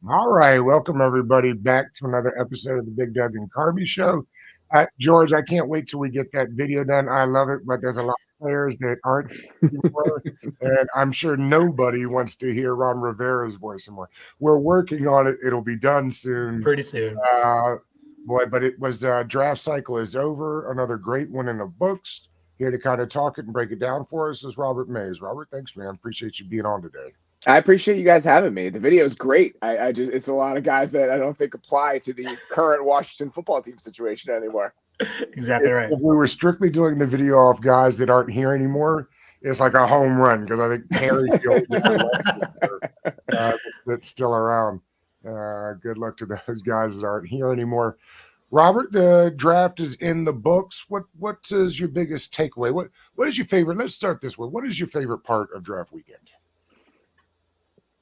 All right, welcome everybody back to another episode of the Big Doug and Carmi Show. George, I can't wait till we get that video done. I love it, but there's a lot of players that aren't anymore, and I'm sure nobody wants to hear Ron Rivera's voice anymore. We're working on it; it'll be done soon. Pretty soon. Boy, but it was draft cycle is over. Another great one in the books. Here to kind of talk it and break it down for us is Robert Mays. Robert, thanks, man. Appreciate you being on today. I appreciate you guys having me. The video is great. I just, it's a lot of guys that I don't think apply to the current Washington football team situation anymore. Exactly right. If we were strictly doing the video off guys that aren't here anymore, it's like a home run because I think Terry's the only one that's still around. Good luck to those guys that aren't here anymore. Robert, the draft is in the books. What is your biggest takeaway? What is your favorite? Let's start this way. What is your favorite part of draft weekend?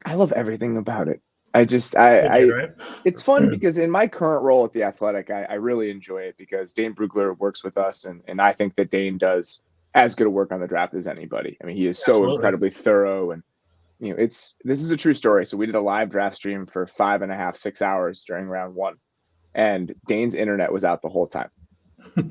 I love everything about it. It's fun because in my current role at The Athletic, I really enjoy it because Dane Brugler works with us, and I think that Dane does as good a work on the draft as anybody. I mean, he is so incredibly thorough, and this is a true story. So we did a live draft stream for 5.5, 6 hours during round one, and Dane's internet was out the whole time.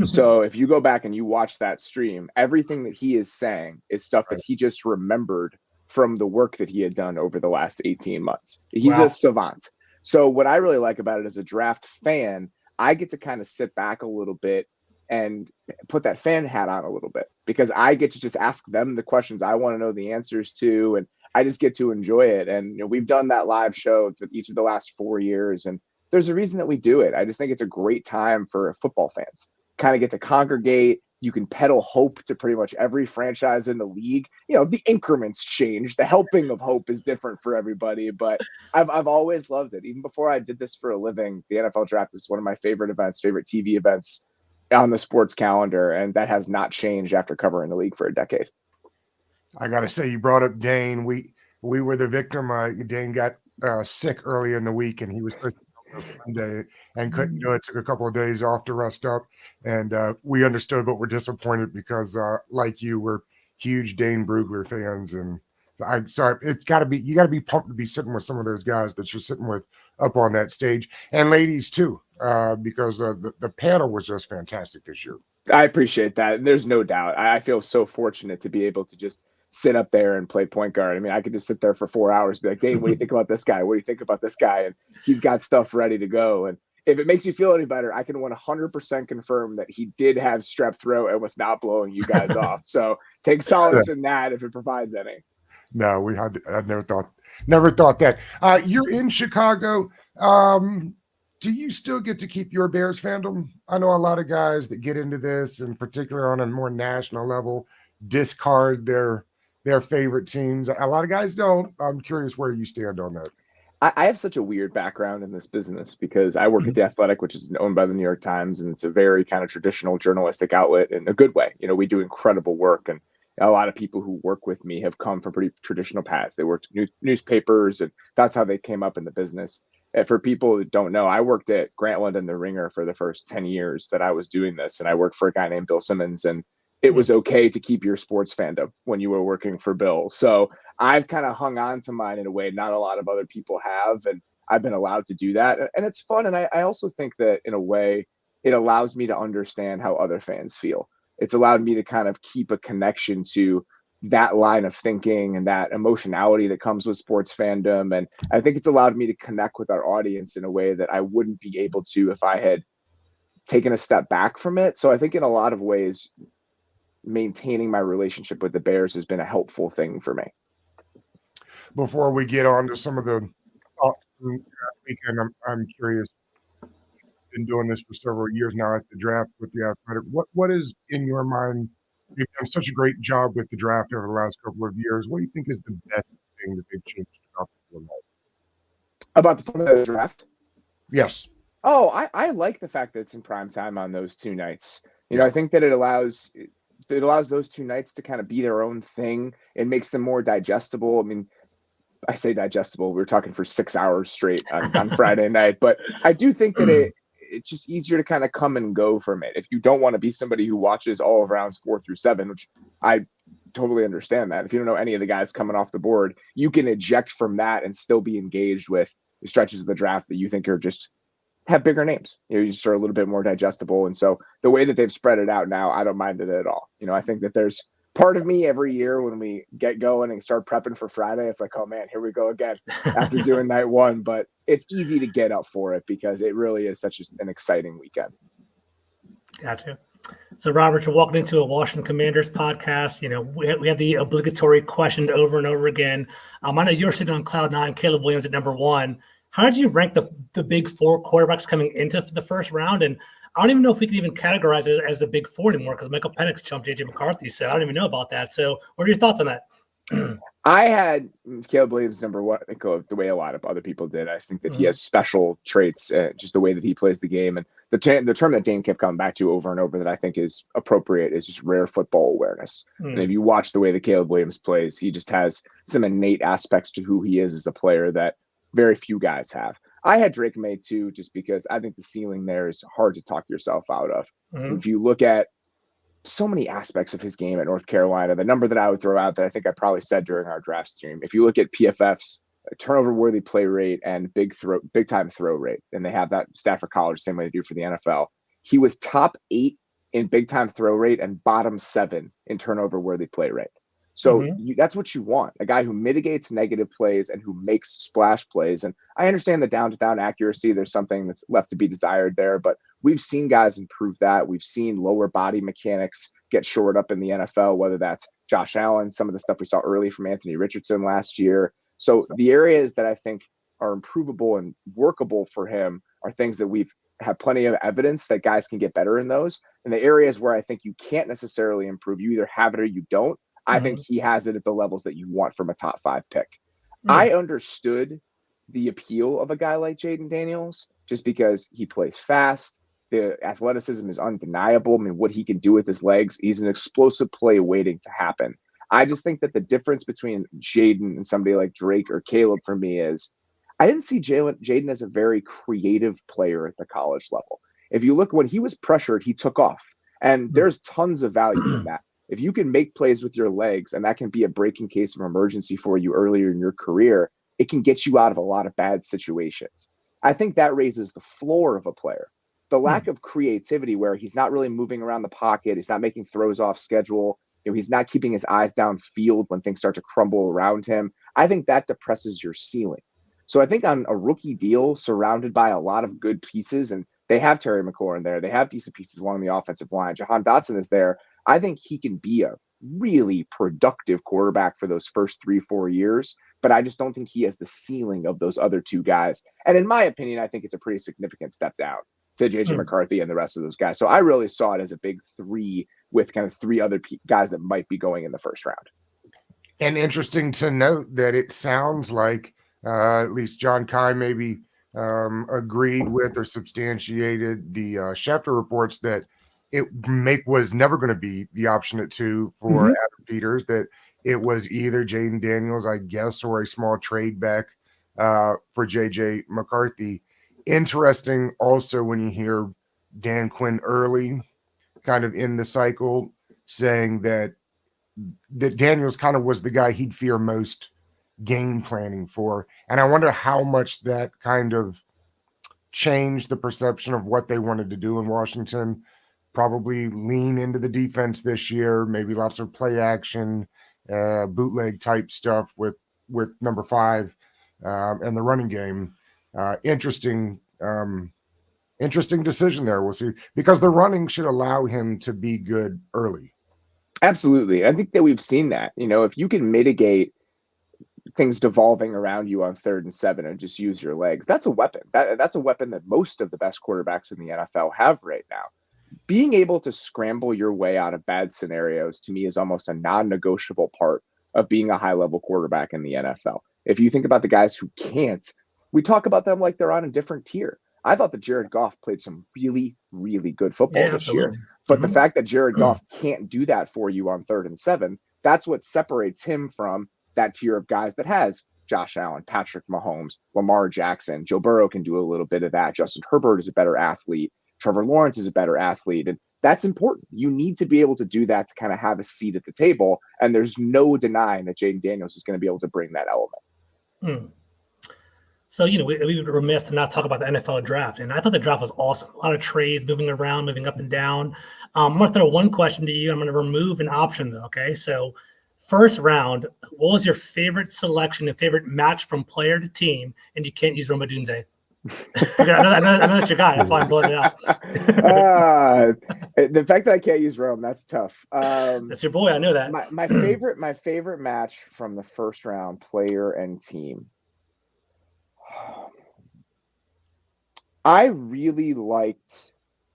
So if you go back and you watch that stream, everything that he is saying is stuff that he just remembered from the work that he had done over the last 18 months. He's a savant. So what I really like about it as a draft fan, I get to kind of sit back a little bit and put that fan hat on a little bit because I get to just ask them the questions I want to know the answers to, and I just get to enjoy it. And we've done that live show for each of the last 4 years, and there's a reason that we do it. I just think it's a great time for football fans. Kind of get to congregate. You can peddle hope to pretty much every franchise in the league. The increments change. The helping of hope is different for everybody, but I've always loved it. Even before I did this for a living, the NFL draft is one of my favorite events, favorite TV events on the sports calendar, and that has not changed after covering the league for a decade. I got to say, you brought up Dane. We were the victim. Dane got sick early in the week, and he was supposed to Monday and couldn't do it. Took a couple of days off to rest up, and we understood, but we're disappointed because, like you, we're huge Dane Brugler fans, and so it's got to be you got to be pumped to be sitting with some of those guys that you're sitting with up on that stage, and ladies too, because the panel was just fantastic this year. I appreciate that. There's no doubt. I feel so fortunate to be able to just sit up there and play point guard. I mean, I could just sit there for 4 hours, be like, Dane, what do you think about this guy? What do you think about this guy? And he's got stuff ready to go. And if it makes you feel any better, I can 100% confirm that he did have strep throat and was not blowing you guys off. So take solace in that if it provides any. No, I never thought that. You're in Chicago. Do you still get to keep your Bears fandom? I know a lot of guys that get into this, in particular on a more national level, discard their favorite teams. A lot of guys don't. I'm curious where you stand on that. I have such a weird background in this business because I work at The Athletic, which is owned by the New York Times, and it's a very kind of traditional journalistic outlet in a good way. We do incredible work, and a lot of people who work with me have come from pretty traditional paths. They worked newspapers, and that's how they came up in the business. And for people who don't know, I worked at Grantland and The Ringer for the first 10 years that I was doing this, and I worked for a guy named Bill Simmons, and it was okay to keep your sports fandom when you were working for Bill. So I've kind of hung on to mine in a way not a lot of other people have, and I've been allowed to do that. And it's fun. And I also think that in a way, it allows me to understand how other fans feel. It's allowed me to kind of keep a connection to that line of thinking and that emotionality that comes with sports fandom. And I think it's allowed me to connect with our audience in a way that I wouldn't be able to if I had taken a step back from it. So I think in a lot of ways, maintaining my relationship with the Bears has been a helpful thing for me. Before we get on to some of the thoughts from that weekend, I'm curious. You've been doing this for several years now at the draft with the Athletic. What is in your mind? You've done such a great job with the draft over the last couple of years. What do you think is the best thing that they've changed about the format of the draft? Yes. Oh, I like the fact that it's in prime time on those two nights. I think that it allows those two nights to kind of be their own thing. It makes them more digestible. I mean, I say digestible. We were talking for 6 hours straight on Friday night, but I do think that it's just easier to kind of come and go from it. If you don't want to be somebody who watches all of rounds 4 through 7, which I totally understand that. If you don't know any of the guys coming off the board, you can eject from that and still be engaged with stretches of the draft that you think are just have bigger names. You just are a little bit more digestible. And so the way that they've spread it out now, I don't mind it at all. I think that there's part of me every year when we get going and start prepping for Friday, it's like, oh man, here we go again after doing night one. But it's easy to get up for it because it really is such an exciting weekend. Gotcha. So, Robert, you're walking into a Washington Commanders podcast. We have the obligatory question over and over again. I know you're sitting on cloud nine, Caleb Williams at number one. How did you rank the big four quarterbacks coming into the first round? And I don't even know if we can even categorize it as the big four anymore because Michael Penix jumped JJ McCarthy. So I don't even know about that. So what are your thoughts on that? I had Caleb Williams number one, the way a lot of other people did. I just think that he has special traits, just the way that he plays the game. And the term that Dane kept coming back to over and over that I think is appropriate is just rare football awareness. And if you watch the way that Caleb Williams plays, he just has some innate aspects to who he is as a player that very few guys have. I had Drake May too, just because I think the ceiling there is hard to talk yourself out of. If you look at so many aspects of his game at North Carolina, the number that I would throw out that I think I probably said during our draft stream, if you look at PFF's turnover worthy play rate and big time throw rate, and they have that stat for college, same way they do for the NFL, he was top 8 in big time throw rate and bottom 7 in turnover worthy play rate. So that's what you want, a guy who mitigates negative plays and who makes splash plays. And I understand the down-to-down accuracy. There's something that's left to be desired there, but we've seen guys improve that. We've seen lower body mechanics get shored up in the NFL, whether that's Josh Allen, some of the stuff we saw early from Anthony Richardson last year. So the areas that I think are improvable and workable for him are things that we've had plenty of evidence that guys can get better in those. And the areas where I think you can't necessarily improve, you either have it or you don't. I think he has it at the levels that you want from a top 5 pick. I understood the appeal of a guy like Jaden Daniels just because he plays fast. The athleticism is undeniable. I mean, what he can do with his legs, he's an explosive play waiting to happen. I just think that the difference between Jaden and somebody like Drake or Caleb for me is I didn't see Jaden as a very creative player at the college level. If you look, when he was pressured, he took off. And there's tons of value in that. If you can make plays with your legs, and that can be a breaking case of emergency for you earlier in your career, it can get you out of a lot of bad situations. I think that raises the floor of a player. The lack of creativity where he's not really moving around the pocket, he's not making throws off schedule, he's not keeping his eyes downfield when things start to crumble around him. I think that depresses your ceiling. So I think on a rookie deal surrounded by a lot of good pieces, and they have Terry McLaurin there, they have decent pieces along the offensive line, Jahan Dotson is there, I think he can be a really productive quarterback for those first 3-4 years, but I just don't think he has the ceiling of those other two guys. And in my opinion, I think it's a pretty significant step down to JJ McCarthy and the rest of those guys. So I really saw it as a big 3 with kind of 3 other guys that might be going in the first round. And interesting to note that it sounds like at least John Kai maybe agreed with or substantiated the Schefter reports that it was never going to be the option at 2 for Adam Peters, that it was either Jaden Daniels, I guess, or a small trade back for JJ McCarthy. Interesting also when you hear Dan Quinn early kind of in the cycle saying that Daniels kind of was the guy he'd fear most game planning for. And I wonder how much that kind of changed the perception of what they wanted to do in Washington. Probably lean into the defense this year, maybe lots of play action, bootleg type stuff with number 5 and the running game. Interesting decision there. We'll see, because the running should allow him to be good early. Absolutely. I think that we've seen that, if you can mitigate things devolving around you on 3rd and 7 and just use your legs, that's a weapon. That's a weapon that most of the best quarterbacks in the NFL have right now. Being able to scramble your way out of bad scenarios, to me, is almost a non-negotiable part of being a high-level quarterback in the NFL. If you think about the guys who can't, we talk about them like they're on a different tier. I thought that Jared Goff played some really, really good football this year. But the fact that Jared Goff can't do that for you on 3rd and 7, that's what separates him from that tier of guys that has Josh Allen, Patrick Mahomes, Lamar Jackson. Joe Burrow can do a little bit of that. Justin Herbert is a better athlete. Trevor Lawrence is a better athlete. And that's important. You need to be able to do that to kind of have a seat at the table. And there's no denying that Jaden Daniels is going to be able to bring that element. So, we were remiss to not talk about the NFL draft. And I thought the draft was awesome. A lot of trades moving around, moving up and down. I'm going to throw one question to you. I'm going to remove an option, though. Okay. So, first round, what was your favorite selection and favorite match from player to team? And you can't use Roma Dunze. I know that's your guy. That's why I'm blowing it out. The fact that I can't use Rome, that's tough. That's your boy. I know that. My favorite match from the first round, player and team. I really liked.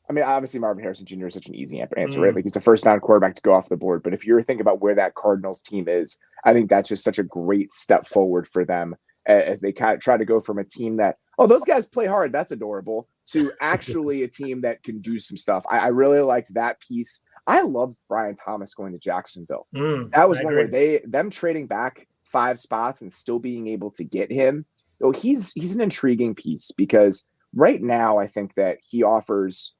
I mean, obviously Marvin Harrison Jr. is such an easy answer, right? Like he's the first down quarterback to go off the board. But if you're thinking about where that Cardinals team is, I think that's just such a great step forward for them as they kind of try to go from a team that, oh, those guys play hard, that's adorable, to actually a team that can do some stuff. I really liked that piece. I loved Brian Thomas going to Jacksonville. That was one where them trading back 5 spots and still being able to get him. Oh, he's an intriguing piece because right now I think that he offers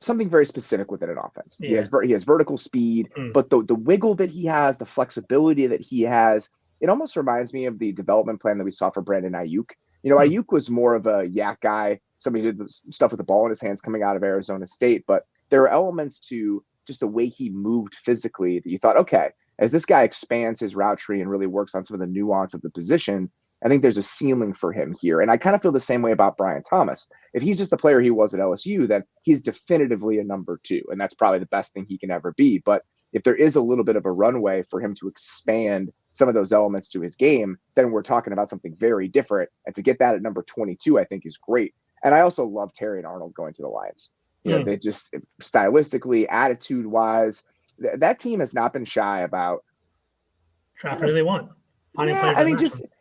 something very specific within an offense. Yeah. He has vertical speed, but the wiggle that he has, the flexibility that he has, it almost reminds me of the development plan that we saw for Brandon Ayuk. Ayuk was more of a yak guy, somebody who did stuff with the ball in his hands coming out of Arizona State, but there are elements to just the way he moved physically that you thought, okay, as this guy expands his route tree and really works on some of the nuance of the position, I think there's a ceiling for him here. And I kind of feel the same way about Brian Thomas. If he's just the player he was at LSU, then he's definitively a number 2. And that's probably the best thing he can ever be. But if there is a little bit of a runway for him to expand some of those elements to his game, then we're talking about something very different. And to get that at number 22, I think is great. And I also love Terry and Arnold going to the Lions. They just stylistically, attitude-wise, that team has not been shy about drafting who they want.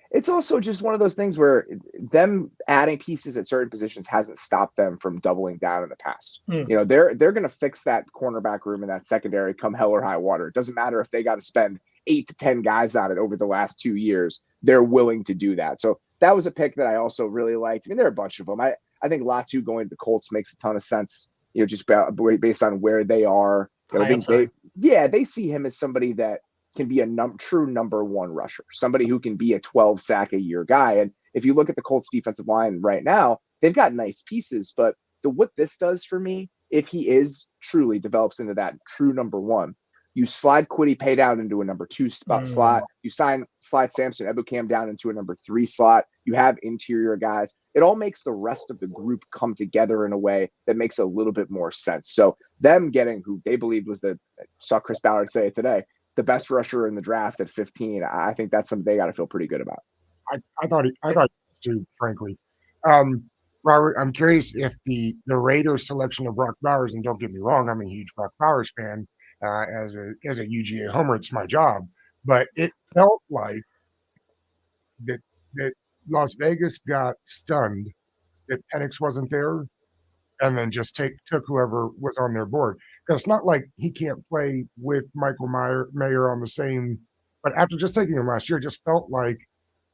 It's also just one of those things where them adding pieces at certain positions hasn't stopped them from doubling down in the past. They're going to fix that cornerback room in that secondary come hell or high water. It doesn't matter if they got to spend 8 to 10 guys on it over the last 2 years. They're willing to do that. So that was a pick that I also really liked. I mean, there are a bunch of them. I think Latu going to the Colts makes a ton of sense, just based on where they are. I think they see him as somebody that can be a true number 1 rusher, somebody who can be a 12 sack a year guy. And if you look at the Colts defensive line right now, they've got nice pieces, but what this does for me, if he is truly develops into that true number 1, you slide Kwity Paye down into a number 2 slot. You slide Samson Ebukam down into a number 3 slot. You have interior guys. It all makes the rest of the group come together in a way that makes a little bit more sense. So them getting who they believed was saw Chris Ballard say it today, the best rusher in the draft at 15. I think that's something they got to feel pretty good about. I thought too, frankly. Robert, I'm curious if the Raiders selection of Brock Bowers, and don't get me wrong, I'm a huge Brock Bowers fan. As a UGA homer, it's my job. But it felt like that Las Vegas got stunned that Penix wasn't there, and then just took whoever was on their board. Because it's not like he can't play with Michael Mayer on the same. But after just taking him last year, it just felt like,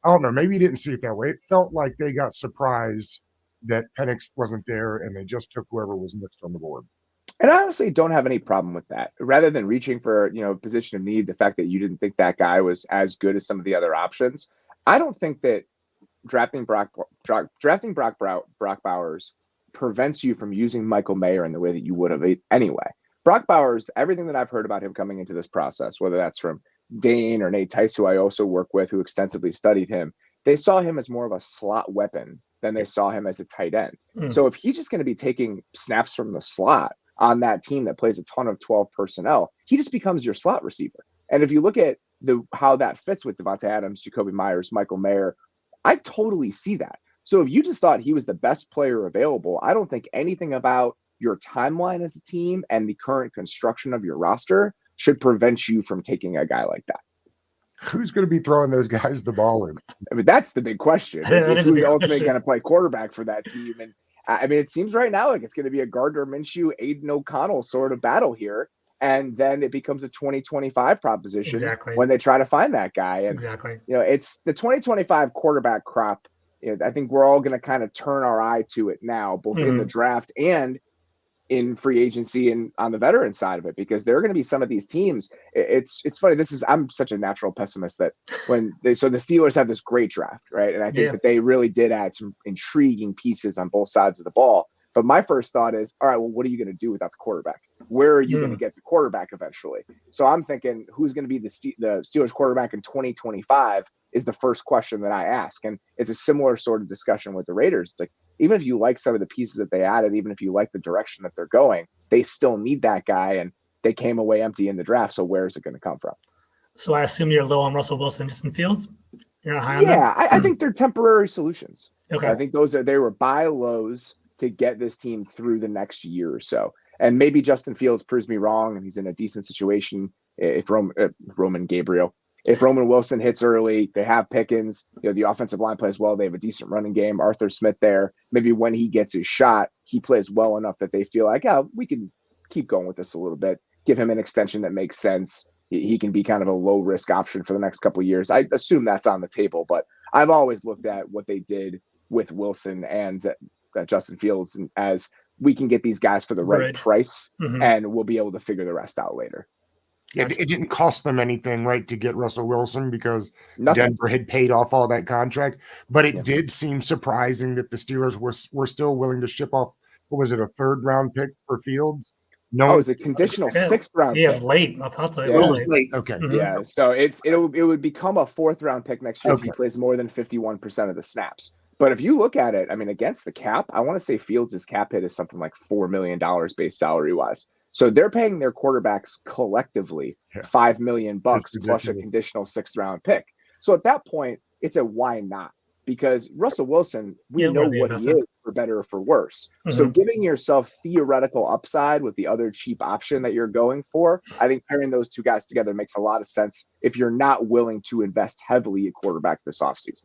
I don't know, maybe you didn't see it that way. It felt like they got surprised that Penix wasn't there, and they just took whoever was next on the board. And I honestly don't have any problem with that. Rather than reaching for, a position of need, the fact that you didn't think that guy was as good as some of the other options, I don't think that drafting Brock Bowers prevents you from using Michael Mayer in the way that you would have anyway. Brock Bowers, everything that I've heard about him coming into this process, whether that's from Dane or Nate Tice, who I also work with, who extensively studied him, they saw him as more of a slot weapon than they saw him as a tight end. So if he's just going to be taking snaps from the slot on that team that plays a ton of 12 personnel, he just becomes your slot receiver. And if you look at how that fits with Devontae Adams, Jacoby Myers, Michael Mayer, I totally see that. So if you just thought he was the best player available, I don't think anything about your timeline as a team and the current construction of your roster should prevent you from taking a guy like that. Who's going to be throwing those guys the ball in? I mean, that's the big question. Who's ultimately going to play quarterback for that team? And I mean, it seems right now like it's going to be a Gardner Minshew, Aiden O'Connell sort of battle here. And then it becomes a 2025 proposition when they try to find that guy. And, it's the 2025 quarterback crop. I think we're all going to kind of turn our eye to it now, both in the draft and in free agency and on the veteran side of it, because there are going to be some of these teams. It's funny. I'm such a natural pessimist that the Steelers have this great draft, right? And I think that they really did add some intriguing pieces on both sides of the ball. But my first thought is, all right, well, what are you going to do without the quarterback? Where are you going to get the quarterback eventually? So I'm thinking, who's going to be the Steelers quarterback in 2025 is the first question that I ask. And it's a similar sort of discussion with the Raiders. It's like, even if you like some of the pieces that they added, even if you like the direction that they're going, they still need that guy. And they came away empty in the draft. So where is it going to come from? So I assume you're low on Russell Wilson and Justin Fields? You're not high on them? Yeah, I think they're temporary solutions. Okay. I think they were buy lows to get this team through the next year or so. And maybe Justin Fields proves me wrong and he's in a decent situation if Roman Wilson hits early, they have Pickens, the offensive line plays well, they have a decent running game, Arthur Smith there. Maybe when he gets his shot, he plays well enough that they feel like, we can keep going with this a little bit, give him an extension that makes sense. He can be kind of a low risk option for the next couple of years. I assume that's on the table, but I've always looked at what they did with Wilson and Justin Fields and as we can get these guys for the right price and we'll be able to figure the rest out later. It didn't cost them anything, right, to get Russell Wilson because Nothing. Denver had paid off all that contract. But it did seem surprising that the Steelers were still willing to ship off, what was it, a third-round pick for Fields? No, it was a conditional sixth-round pick. Yeah, it was late. I thought so. It was late. Okay. Yeah, so it would become a fourth-round pick next year if he plays more than 51% of the snaps. But if you look at it, I mean, against the cap, I want to say Fields' cap hit is something like $4 million base salary-wise. So they're paying their quarterbacks collectively $5 million plus a conditional sixth-round pick. So at that point, it's a why not? Because Russell Wilson, we know what he is for better or for worse. So giving yourself theoretical upside with the other cheap option that you're going for, I think pairing those two guys together makes a lot of sense if you're not willing to invest heavily at quarterback this offseason.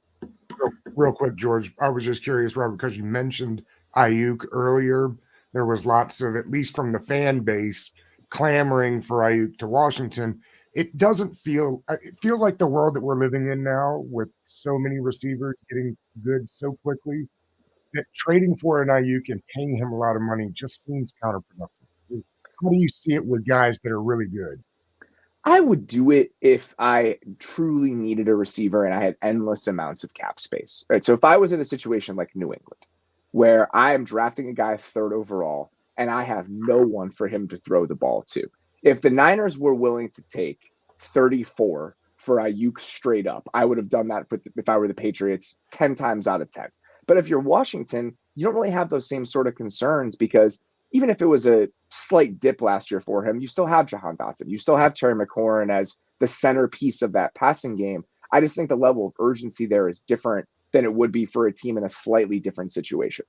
Real quick, George, I was just curious, Robert, because you mentioned Ayuk earlier. There was lots of, at least from the fan base, clamoring for Ayuk to Washington. It feels like the world that we're living in now with so many receivers getting good so quickly that trading for an Ayuk and paying him a lot of money just seems counterproductive. How do you see it with guys that are really good? I would do it if I truly needed a receiver and I had endless amounts of cap space, right? So if I was in a situation like New England, where I am drafting a guy third overall and I have no one for him to throw the ball to. If the Niners were willing to take 34 for Ayuk straight up, I would have done that if I were the Patriots 10 times out of 10. But if you're Washington, you don't really have those same sort of concerns because even if it was a slight dip last year for him, you still have Jahan Dotson. You still have Terry McLaurin as the centerpiece of that passing game. I just think the level of urgency there is different than it would be for a team in a slightly different situation.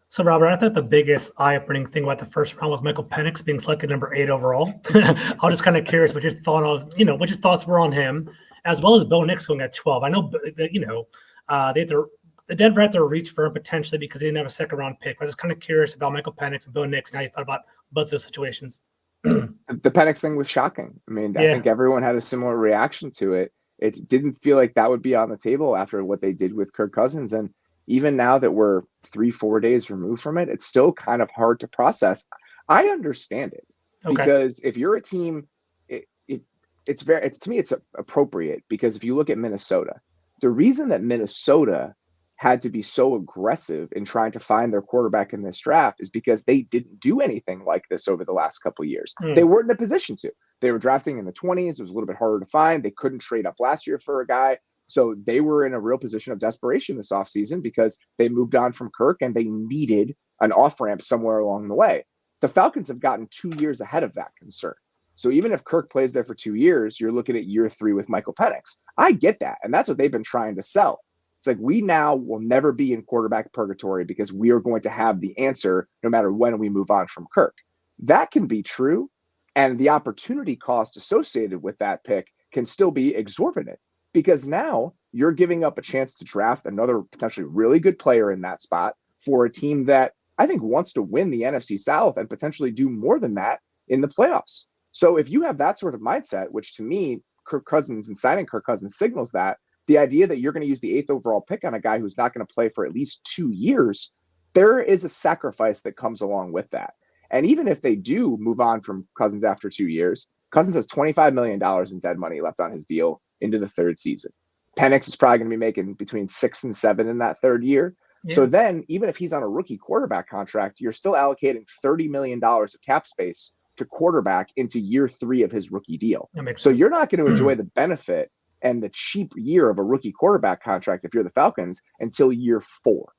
So, Robert, I thought the biggest eye-opening thing about the first round was Michael Penix being selected number 8 overall. I was just kind of curious what your thoughts were on him, as well as Bo Nix going at 12. I know that, Denver had to reach for him potentially because they didn't have a second-round pick. I was just kind of curious about Michael Penix and Bo Nix and how you thought about both those situations. The Penix thing was shocking. I mean, I think everyone had a similar reaction to it. It didn't feel like that would be on the table after what they did with Kirk Cousins. And even now that we're 3-4 days removed from it, it's still kind of hard to process. I understand it because if you're a team, to me, it's appropriate because if you look at Minnesota, the reason that Minnesota had to be so aggressive in trying to find their quarterback in this draft is because they didn't do anything like this over the last couple of years. They weren't in a position to. They were drafting in the 20s. It was a little bit harder to find. They couldn't trade up last year for a guy. So they were in a real position of desperation this offseason because they moved on from Kirk and they needed an off-ramp somewhere along the way. The Falcons have gotten 2 years ahead of that concern. So even if Kirk plays there for 2 years, you're looking at year 3 with Michael Penix. I get that. And that's what they've been trying to sell. It's like we now will never be in quarterback purgatory because we are going to have the answer no matter when we move on from Kirk. That can be true. And the opportunity cost associated with that pick can still be exorbitant because now you're giving up a chance to draft another potentially really good player in that spot for a team that I think wants to win the NFC South and potentially do more than that in the playoffs. So if you have that sort of mindset, which to me, Kirk Cousins and signing Kirk Cousins signals that, the idea that you're going to use the 8th overall pick on a guy who's not going to play for at least 2 years, there is a sacrifice that comes along with that. And even if they do move on from Cousins after 2 years, Cousins has $25 million in dead money left on his deal into the third season. Penix is probably going to be making between 6 and 7 in that third year. Yeah. So then, even if he's on a rookie quarterback contract, you're still allocating $30 million of cap space to quarterback into year 3 of his rookie deal. So you're not going to enjoy the benefit and the cheap year of a rookie quarterback contract if you're the Falcons until year 4.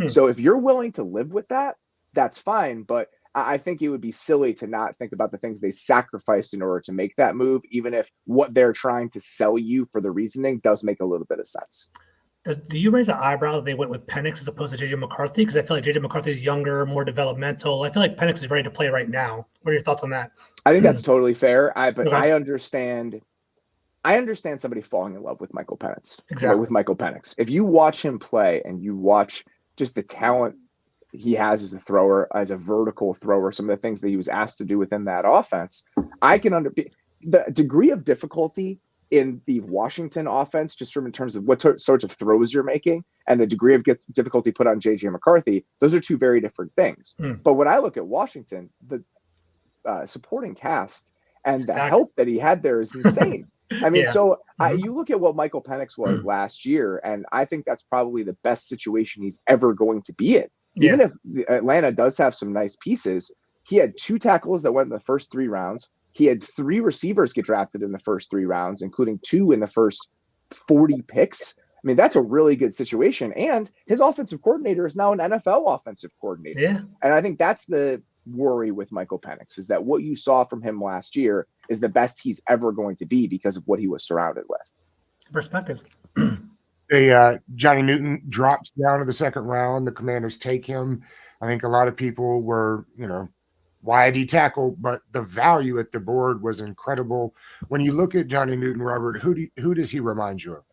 So if you're willing to live with that, that's fine. But I think it would be silly to not think about the things they sacrificed in order to make that move, even if what they're trying to sell you for the reasoning does make a little bit of sense. Do you raise an eyebrow that they went with Penix as opposed to JJ McCarthy? Because I feel like JJ McCarthy is younger, more developmental. I feel like Penix is ready to play right now. What are your thoughts on that? I think that's totally fair. I understand somebody falling in love with Michael Penix. Exactly. With Michael Penix. If you watch him play and you watch just the talent he has as a thrower, as a vertical thrower, some of the things that he was asked to do within that offense, I can the degree of difficulty in the Washington offense, just from in terms of what sorts of throws you're making, and the degree of difficulty put on JJ McCarthy, those are two very different things. But when I look at Washington, the supporting cast and the help that he had there is insane. I mean, you look at what Michael Penix was last year, and I think that's probably the best situation he's ever going to be in. Even if Atlanta does have some nice pieces, he had 2 tackles that went in the first 3 rounds. He had 3 receivers get drafted in the first 3 rounds, including 2 in the first 40 picks. I mean, that's a really good situation. And his offensive coordinator is now an NFL offensive coordinator. Yeah. And I think that's the worry with Michael Penix, is that what you saw from him last year is the best he's ever going to be because of what he was surrounded with. Perspective. Johnny Newton drops down to the second round. The Commanders take him. I think a lot of people were, why did he tackle? But the value at the board was incredible. When you look at Johnny Newton, Robert, who does he remind you of?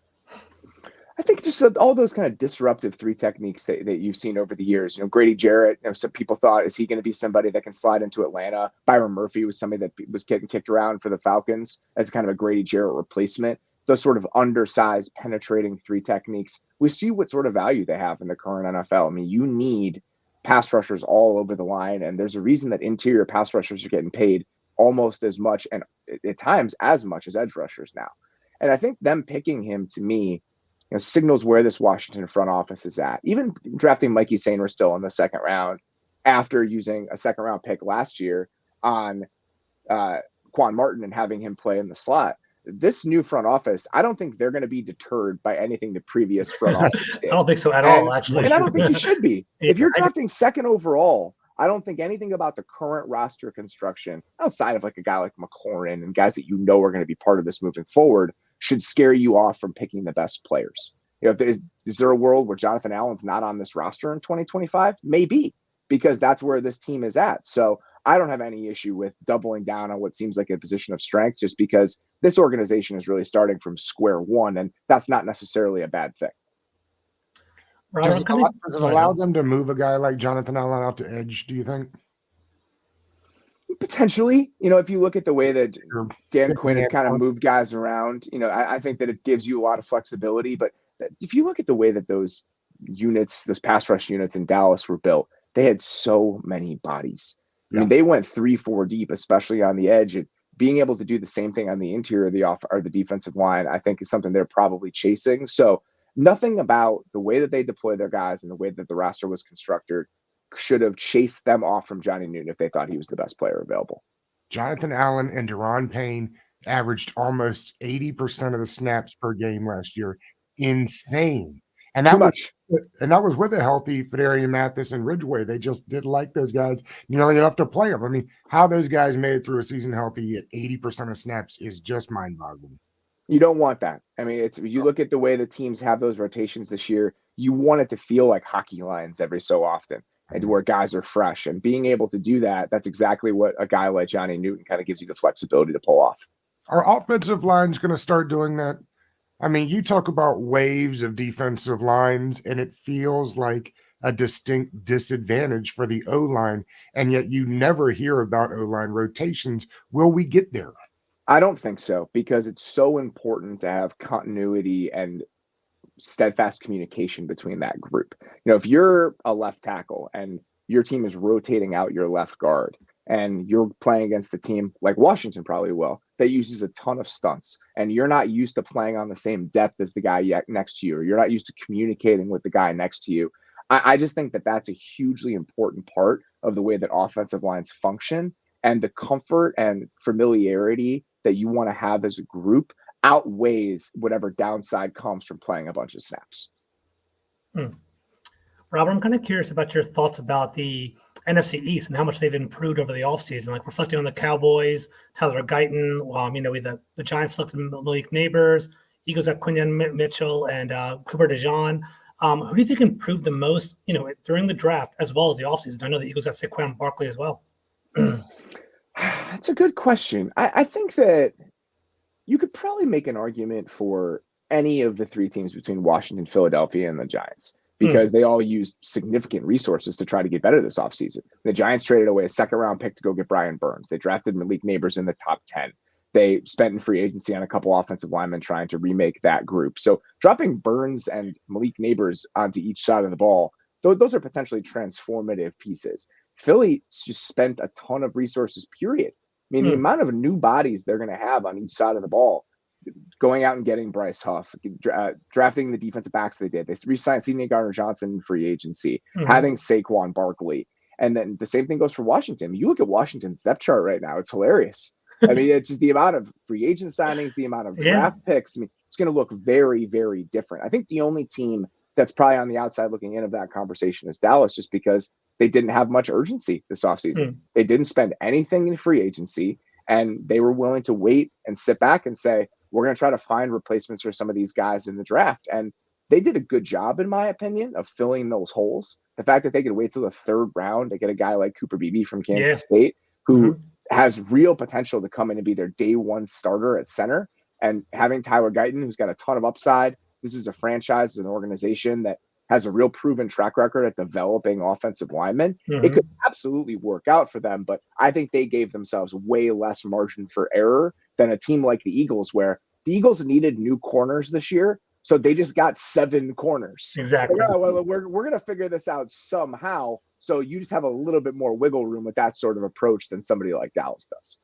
I think just all those kind of disruptive 3 techniques that you've seen over the years. Grady Jarrett, some people thought, is he going to be somebody that can slide into Atlanta? Byron Murphy was somebody that was getting kicked around for the Falcons as kind of a Grady Jarrett replacement. Those sort of undersized, penetrating 3 techniques. We see what sort of value they have in the current NFL. I mean, you need pass rushers all over the line, and there's a reason that interior pass rushers are getting paid almost as much, and at times as much, as edge rushers now. And I think them picking him, to me, signals where this Washington front office is at. Even drafting Mikey Sainer still in the second round after using a second round pick last year on Quan Martin and having him play in the slot. This new front office, I don't think they're going to be deterred by anything the previous front office did. I don't think so at all, actually. And I don't think you should be. If you're drafting second overall, I don't think anything about the current roster construction, outside of like a guy like McLaurin and guys that are going to be part of this moving forward, should scare you off from picking the best players. Is there a world where Jonathan Allen's not on this roster in 2025? Maybe, because that's where this team is at. So I don't have any issue with doubling down on what seems like a position of strength, just because this organization is really starting from square one, and that's not necessarily a bad thing. Does it allow them to move a guy like Jonathan Allen out to edge, do you think? Potentially. If you look at the way that Dan Quinn has kind of moved guys around, I think that it gives you a lot of flexibility. But if you look at the way that those units, those pass rush units in Dallas were built, they had so many bodies. I mean, they went 3-4 deep, especially on the edge. And being able to do the same thing on the interior of the defensive line, I think, is something they're probably chasing. So nothing about the way that they deploy their guys and the way that the roster was constructed should have chased them off from Johnny Newton if they thought he was the best player available. Jonathan Allen and Deron Payne averaged almost 80% of the snaps per game last year. Insane. And that was with a healthy Fedarian Mathis and Ridgeway. They just didn't like those guys nearly enough to play them. I mean, how those guys made it through a season healthy at 80% of snaps is just mind-boggling. You don't want that. I mean, you look at the way the teams have those rotations this year, you want it to feel like hockey lines every so often, and where guys are fresh. And being able to do that, that's exactly what a guy like Johnny Newton kind of gives you the flexibility to pull off. Our offensive line's going to start doing that. I mean, you talk about waves of defensive lines, and it feels like a distinct disadvantage for the O-line, and yet you never hear about O-line rotations. Will we get there? I don't think so, because it's so important to have continuity and steadfast communication between that group. If you're a left tackle and your team is rotating out your left guard and you're playing against a team like Washington probably will, that uses a ton of stunts, and you're not used to playing on the same depth as the guy next to you, or you're not used to communicating with the guy next to you, I just think that that's a hugely important part of the way that offensive lines function, and the comfort and familiarity that you want to have as a group outweighs whatever downside comes from playing a bunch of snaps. Robert, I'm kind of curious about your thoughts about the NFC East and how much they've improved over the offseason, like reflecting on the Cowboys, Tyler Guyton, with the Giants selected Malik Neighbors, Eagles got Quinyon Mitchell and Cooper DeJean. Who do you think improved the most, during the draft as well as the offseason? I know the Eagles got Saquon Barkley as well. That's a good question. I think that you could probably make an argument for any of the three teams between Washington, Philadelphia, and the Giants, because they all used significant resources to try to get better this offseason. The Giants traded away a second-round pick to go get Brian Burns. They drafted Malik Neighbors in the top 10. They spent in free agency on a couple offensive linemen trying to remake that group. So dropping Burns and Malik Neighbors onto each side of the ball, those are potentially transformative pieces. Philly just spent a ton of resources, period. I mean, the amount of new bodies they're going to have on each side of the ball, going out and getting Bryce Huff, drafting the defensive backs they did. They re-signed C.J. Gardner-Johnson in free agency, having Saquon Barkley. And then the same thing goes for Washington. You look at Washington's depth chart right now, it's hilarious. I mean, it's just the amount of free agent signings, the amount of draft picks. I mean, it's going to look very, very different. I think the only team that's probably on the outside looking in of that conversation is Dallas, just because they didn't have much urgency this offseason. They didn't spend anything in free agency, and they were willing to wait and sit back and say, we're going to try to find replacements for some of these guys in the draft. And they did a good job, in my opinion, of filling those holes. The fact that they could wait till the third round to get a guy like Cooper Beebe from Kansas State, who has real potential to come in and be their day one starter at center, and having Tyler Guyton, who's got a ton of upside. This is a franchise, an organization that has a real proven track record at developing offensive linemen. It could absolutely work out for them, but I think they gave themselves way less margin for error than a team like the Eagles, where the Eagles needed new corners this year, so they just got 7 corners. Exactly. Like, oh, well, we're going to figure this out somehow, so you just have a little bit more wiggle room with that sort of approach than somebody like Dallas does.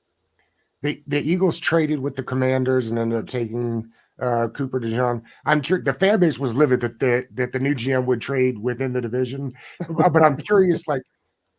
The Eagles traded with the Commanders and ended up taking Cooper DeJean. I'm curious. The fan base was livid that the new GM would trade within the division, but I'm curious, like,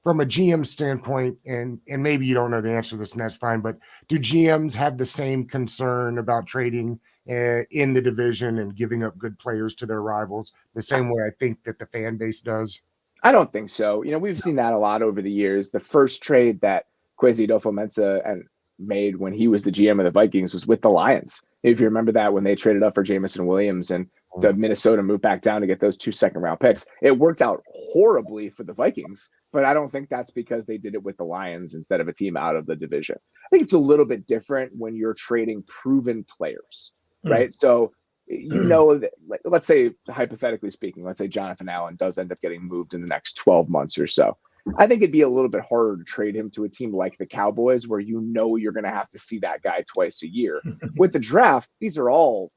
from a GM standpoint, and maybe you don't know the answer to this, and that's fine, but do GMs have the same concern about trading in the division and giving up good players to their rivals the same way I think that the fan base does? I don't think so. We've seen that a lot over the years. The first trade that Kwesi Adofo-Mensah made when he was the GM of the Vikings was with the Lions. If you remember that, when they traded up for Jamison Williams and the Minnesota moved back down to get those 2 second-round picks, it worked out horribly for the Vikings, but I don't think that's because they did it with the Lions instead of a team out of the division. I think it's a little bit different when you're trading proven players, right? So, that, let's say, hypothetically speaking, let's say Jonathan Allen does end up getting moved in the next 12 months or so. I think it'd be a little bit harder to trade him to a team like the Cowboys, where you're going to have to see that guy twice a year. With the draft, these are all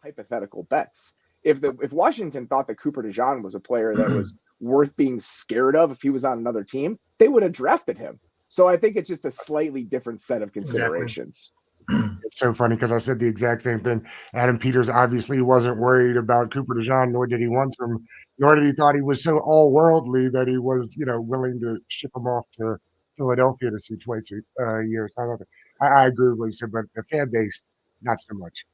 hypothetical bets. If Washington thought that Cooper DeJean was a player that was worth being scared of if he was on another team, they would have drafted him. So I think it's just a slightly different set of considerations. It's so funny because I said the exact same thing. Adam Peters obviously wasn't worried about Cooper DeJean, nor did he want him, nor did he thought he was so all-worldly that he was, willing to ship him off to Philadelphia to see twice a year. So I agree with what you said, but the fan base, not so much.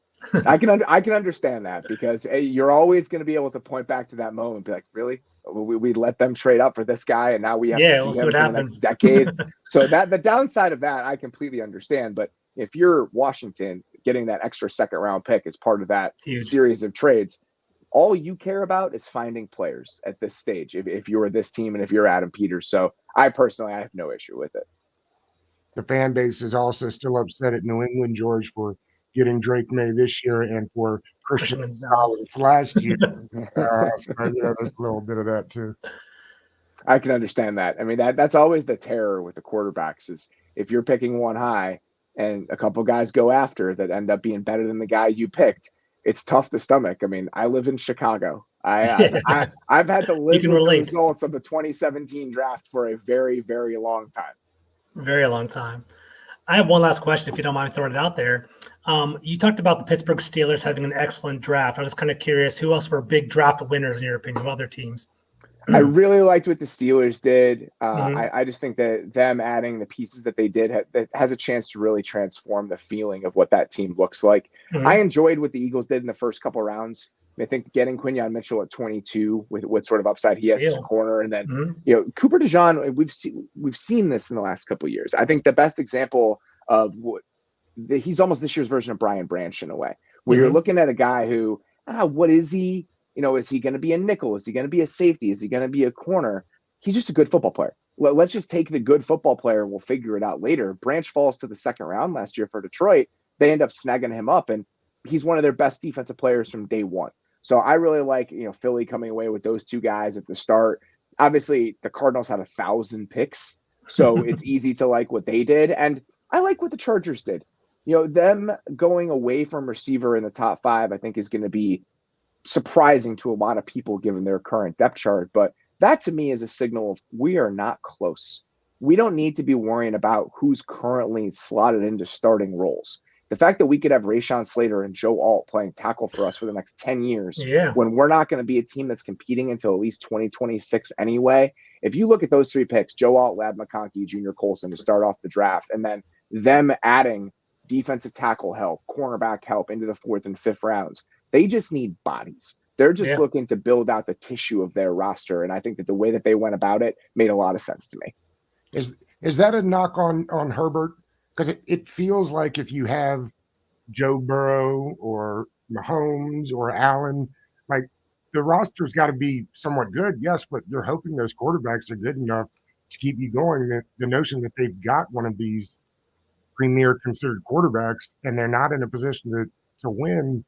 I can understand that, because you're always going to be able to point back to that moment and be like, really? We let them trade up for this guy, and now we have to see him for the next decade. So that the downside of that, I completely understand. But if you're Washington, getting that extra second-round pick as part of that series of trades, all you care about is finding players at this stage, if you're this team and if you're Adam Peters. So I have no issue with it. The fan base is also still upset at New England, George, for getting Drake May this year and for Christian Gonzalez last year. So, there's a little bit of that too. I can understand that. I mean, that's always the terror with the quarterbacks, is if you're picking one high and a couple guys go after that end up being better than the guy you picked, it's tough to stomach. I mean, I live in Chicago. I've had to live with the results of the 2017 draft for a very, very long time. Very long time. I have one last question, if you don't mind throwing it out there. You talked about the Pittsburgh Steelers having an excellent draft. I was just kind of curious, who else were big draft winners in your opinion of other teams? I really liked what the Steelers did. I just think that them adding the pieces that they did that has a chance to really transform the feeling of what that team looks like. I enjoyed what the Eagles did in the first couple of rounds. I think getting Quinyon Mitchell at 22 with what sort of upside he has as a corner, and then Cooper DeJean, we've seen this in the last couple of years. I think the best example of he's almost this year's version of Brian Branch in a way, where you're looking at a guy who, what is he? Is he going to be a nickel? Is he going to be a safety? Is he going to be a corner? He's just a good football player. Let's just take the good football player and we'll figure it out later. Branch falls to the second round last year for Detroit. They end up snagging him up, and he's one of their best defensive players from day one. So I really like, Philly coming away with those two guys at the start. Obviously, the Cardinals had 1,000 picks, so it's easy to like what they did. And I like what the Chargers did. Them going away from receiver in the top 5, I think is going to be surprising to a lot of people given their current depth chart. But that to me is a signal of we are not close. We don't need to be worrying about who's currently slotted into starting roles. The fact that we could have Rashawn Slater and Joe Alt playing tackle for us for the next 10 years, when we're not going to be a team that's competing until at least 2026 anyway. If you look at those 3 picks, Joe Alt, Lad McConkey, Junior Colson to start off the draft, and then them adding defensive tackle help, cornerback help into the 4th and 5th rounds, they just need bodies. They're just looking to build out the tissue of their roster. And I think that the way that they went about it made a lot of sense to me. Is that a knock on Herbert? Because it feels like if you have Joe Burrow or Mahomes or Allen, like the roster's got to be somewhat good, yes, but you're hoping those quarterbacks are good enough to keep you going. The notion that they've got one of these premier considered quarterbacks and they're not in a position to win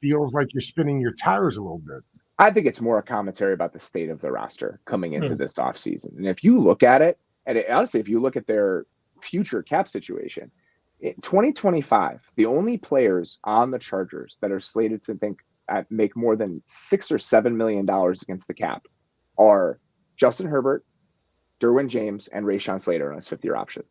feels like you're spinning your tires a little bit. I think it's more a commentary about the state of the roster coming into this offseason. And if you look at it, and honestly, if you look at their future cap situation, in 2025, the only players on the Chargers that are slated to make more than $6 or $7 million against the cap are Justin Herbert, Derwin James, and Rashawn Slater on his 5th-year option.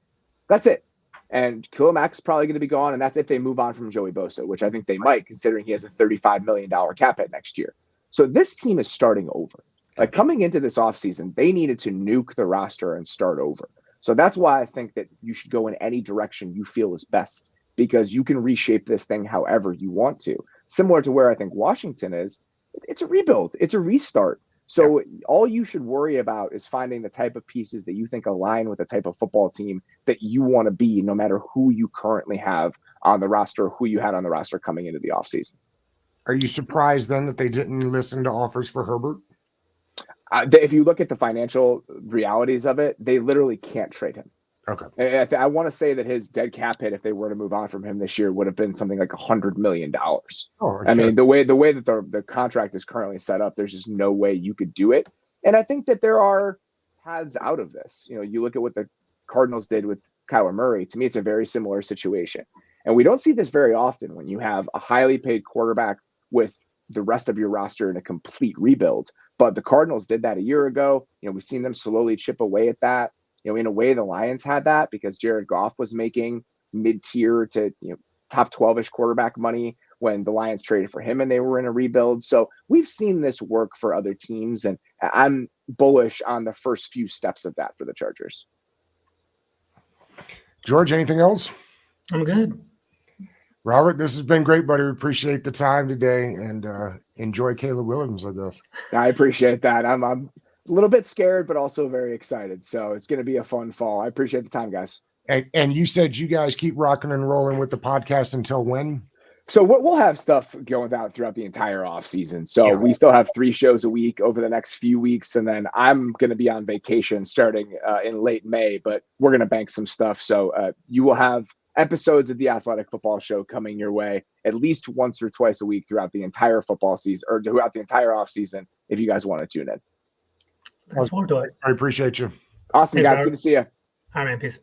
That's it. And Khalil Mack's is probably going to be gone, and that's if they move on from Joey Bosa, which I think they might, considering he has a $35 million cap hit next year. So this team is starting over. Like coming into this offseason, they needed to nuke the roster and start over. So that's why I think that you should go in any direction you feel is best, because you can reshape this thing however you want to. Similar to where I think Washington is, it's a rebuild. It's a restart. So all you should worry about is finding the type of pieces that you think align with the type of football team that you want to be, no matter who you currently have on the roster, who you had on the roster coming into the offseason. Are you surprised then that they didn't listen to offers for Herbert? If you look at the financial realities of it, they literally can't trade him. Okay. I want to say that his dead cap hit, if they were to move on from him this year, would have been something like $100 million. Oh, okay. I mean, the way that the contract is currently set up, there's just no way you could do it. And I think that there are paths out of this. You look at what the Cardinals did with Kyler Murray. To me, it's a very similar situation. And we don't see this very often when you have a highly paid quarterback with the rest of your roster in a complete rebuild. But the Cardinals did that a year ago. We've seen them slowly chip away at that. In a way, the Lions had that because Jared Goff was making mid-tier to top 12-ish quarterback money when the Lions traded for him and they were in a rebuild. So we've seen this work for other teams, and I'm bullish on the first few steps of that for the Chargers. George, anything else? I'm good. Robert, this has been great, buddy. We appreciate the time today, and enjoy Caleb Williams, I guess. I appreciate that. I'm a little bit scared, but also very excited. So it's going to be a fun fall. I appreciate the time, guys. And you said you guys keep rocking and rolling with the podcast until when? So we'll have stuff going out throughout the entire off season. So we still have 3 shows a week over the next few weeks. And then I'm going to be on vacation starting in late May, but we're going to bank some stuff. So you will have episodes of the Athletic Football Show coming your way at least once or twice a week throughout the entire football season or throughout the entire off season. If you guys want to tune in. Looking forward to it. I appreciate you. Awesome, Thanks, guys. Robert. Good to see you. All right, man. Peace.